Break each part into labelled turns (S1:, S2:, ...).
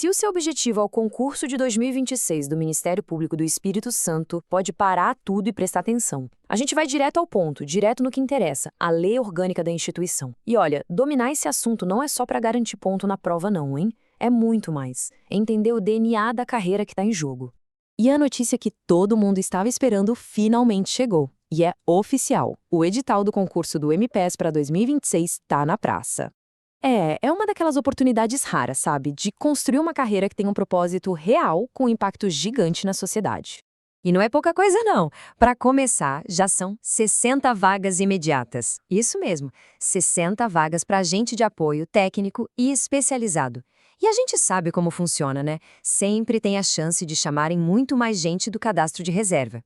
S1: Se o seu objetivo é o concurso de 2026 do Ministério Público do Espírito Santo, pode parar tudo e prestar atenção. A gente vai direto ao ponto, direto no que interessa, a lei orgânica da instituição. E olha, dominar esse assunto não é só para garantir ponto na prova não, hein? É muito mais. É entender o DNA da carreira que está em jogo. E a notícia que todo mundo estava esperando finalmente chegou. E é oficial. O edital do concurso do MPES para 2026 está na praça. É uma daquelas oportunidades raras, sabe? De construir uma carreira que tem um propósito real com um impacto gigante na sociedade. E não é pouca coisa, não. Para começar, já são 60 vagas imediatas. Isso mesmo, 60 vagas para agente de apoio técnico e especializado. E a gente sabe como funciona, né? Sempre tem a chance de chamarem muito mais gente do cadastro de reserva.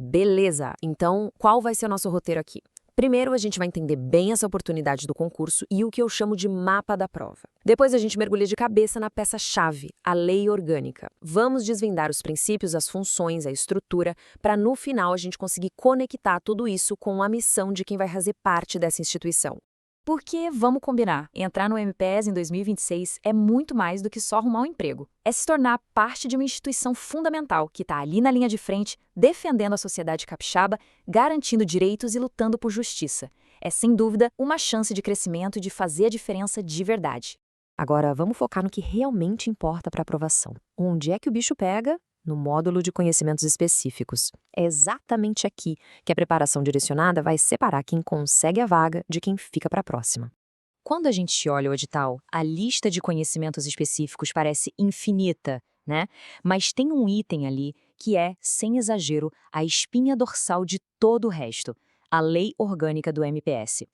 S1: Beleza, então qual vai ser o nosso roteiro aqui? Primeiro, a gente vai entender bem essa oportunidade do concurso e o que eu chamo de mapa da prova. Depois, a gente mergulha de cabeça na peça-chave, a lei orgânica. Vamos desvendar os princípios, as funções, a estrutura, para no final a gente conseguir conectar tudo isso com a missão de quem vai fazer parte dessa instituição. Porque, vamos combinar, entrar no MPES em 2026 é muito mais do que só arrumar um emprego. É se tornar parte de uma instituição fundamental que está ali na linha de frente, defendendo a sociedade capixaba, garantindo direitos e lutando por justiça. É, sem dúvida, uma chance de crescimento e de fazer a diferença de verdade. Agora, vamos focar no que realmente importa para a aprovação. Onde é que o bicho pega? No módulo de conhecimentos específicos. É exatamente aqui que a preparação direcionada vai separar quem consegue a vaga de quem fica para a próxima. Quando a gente olha o edital, a lista de conhecimentos específicos parece infinita, né? Mas tem um item ali que é, sem exagero, a espinha dorsal de todo o resto, a lei orgânica do MPS.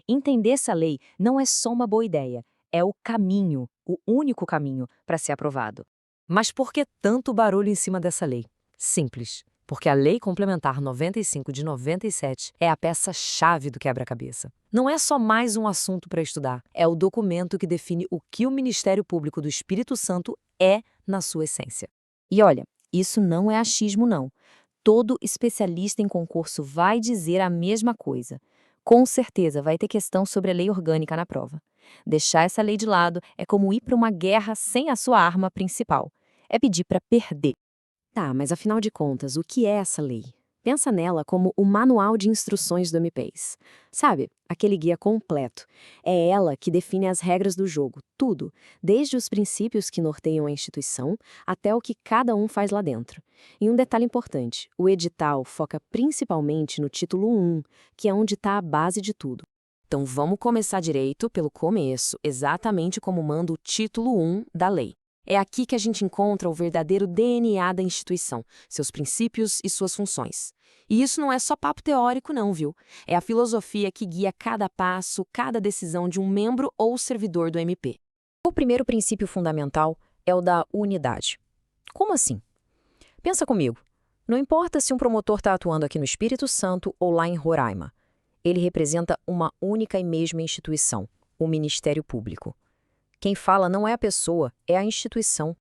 S1: Entender essa lei não é só uma boa ideia, é o caminho, o único caminho para ser aprovado. Mas por que tanto barulho em cima dessa lei? Simples, porque a Lei Complementar 95 de 97 é a peça-chave do quebra-cabeça. Não é só mais um assunto para estudar, é o documento que define o que o Ministério Público do Espírito Santo é na sua essência. E olha, isso não é achismo não. Todo especialista em concurso vai dizer a mesma coisa. Com certeza vai ter questão sobre a lei orgânica na prova. Deixar essa lei de lado é como ir para uma guerra sem a sua arma principal. É pedir para perder. Tá, mas afinal de contas, o que é essa lei? Pensa nela como o manual de instruções do MPES. Sabe, aquele guia completo. É ela que define as regras do jogo, tudo, desde os princípios que norteiam a instituição até o que cada um faz lá dentro. E um detalhe importante, o edital foca principalmente no título 1, que é onde está a base de tudo. Então vamos começar direito pelo começo, exatamente como manda o título 1 da lei. É aqui que a gente encontra o verdadeiro DNA da instituição, seus princípios e suas funções. E isso não é só papo teórico não, viu? É a filosofia que guia cada passo, cada decisão de um membro ou servidor do MP. O primeiro princípio fundamental é o da unidade. Como assim? Pensa comigo. Não importa se um promotor está atuando aqui no Espírito Santo ou lá em Roraima. Ele representa uma única e mesma instituição, o Ministério Público. Quem fala não é a pessoa, é a instituição.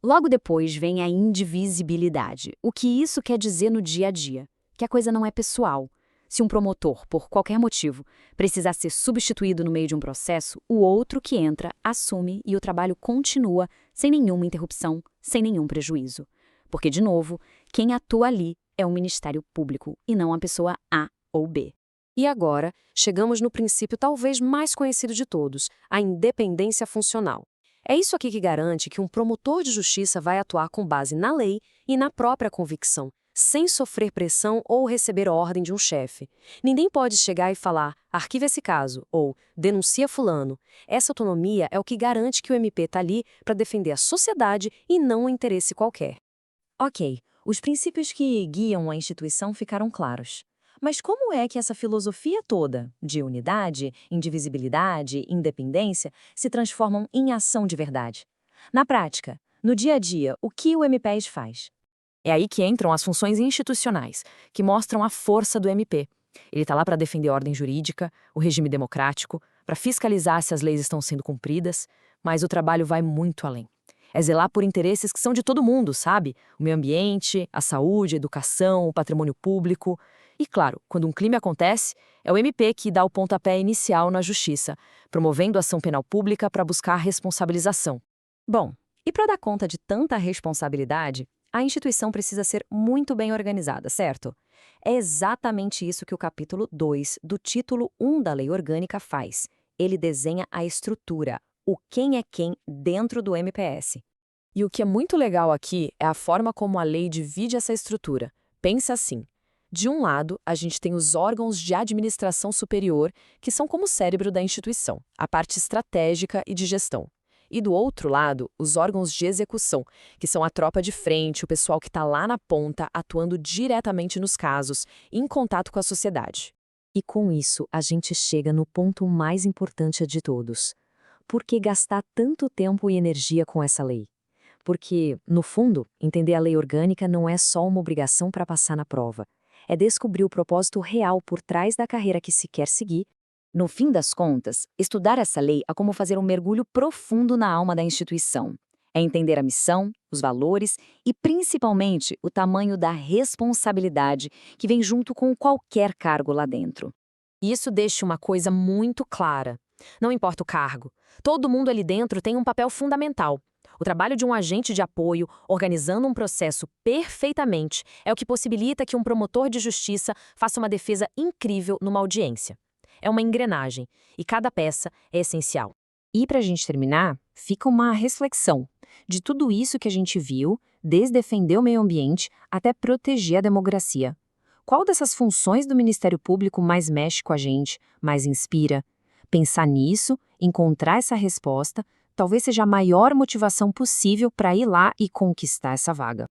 S1: Logo depois vem a indivisibilidade. O que isso quer dizer no dia a dia? Que a coisa não é pessoal. Se um promotor, por qualquer motivo, precisar ser substituído no meio de um processo, o outro que entra assume e o trabalho continua sem nenhuma interrupção, sem nenhum prejuízo. Porque, de novo, quem atua ali é o Ministério Público e não a pessoa A ou B. E agora, chegamos no princípio talvez mais conhecido de todos, a independência funcional. É isso aqui que garante que um promotor de justiça vai atuar com base na lei e na própria convicção, sem sofrer pressão ou receber ordem de um chefe. Ninguém pode chegar e falar, arquiva esse caso, ou denuncia fulano. Essa autonomia é o que garante que o MP está ali para defender a sociedade e não um interesse qualquer. Ok, os princípios que guiam a instituição ficaram claros. Mas como é que essa filosofia toda, de unidade, indivisibilidade, independência, se transformam em ação de verdade? Na prática, no dia a dia, o que o MPES faz? É aí que entram as funções institucionais, que mostram a força do MP. Ele está lá para defender a ordem jurídica, o regime democrático, para fiscalizar se as leis estão sendo cumpridas, mas o trabalho vai muito além. É zelar por interesses que são de todo mundo, sabe? O meio ambiente, a saúde, a educação, o patrimônio público. E claro, quando um crime acontece, é o MP que dá o pontapé inicial na justiça, promovendo a ação penal pública para buscar a responsabilização. Bom, E para dar conta de tanta responsabilidade, a instituição precisa ser muito bem organizada, certo? É exatamente isso que o capítulo 2 do título 1 da Lei Orgânica faz. Ele desenha a estrutura, o quem é quem dentro do MPS. E o que é muito legal aqui é a forma como a lei divide essa estrutura. Pensa assim. De um lado, a gente tem os órgãos de administração superior, que são como o cérebro da instituição, a parte estratégica e de gestão. E do outro lado, os órgãos de execução, que são a tropa de frente, o pessoal que está lá na ponta, atuando diretamente nos casos, em contato com a sociedade. E com isso, a gente chega no ponto mais importante de todos. Por que gastar tanto tempo e energia com essa lei? Porque, no fundo, entender a lei orgânica não é só uma obrigação para passar na prova. É descobrir o propósito real por trás da carreira que se quer seguir. No fim das contas, estudar essa lei é como fazer um mergulho profundo na alma da instituição. É entender a missão, os valores e, principalmente, o tamanho da responsabilidade que vem junto com qualquer cargo lá dentro. Isso deixa uma coisa muito clara. Não importa o cargo, todo mundo ali dentro tem um papel fundamental. O trabalho de um agente de apoio, organizando um processo perfeitamente, é o que possibilita que um promotor de justiça faça uma defesa incrível numa audiência. É uma engrenagem, e cada peça é essencial. E para a gente terminar, fica uma reflexão de tudo isso que a gente viu, desde defender o meio ambiente até proteger a democracia. Qual dessas funções do Ministério Público mais mexe com a gente, mais inspira? Pensar nisso, encontrar essa resposta, talvez seja a maior motivação possível para ir lá e conquistar essa vaga.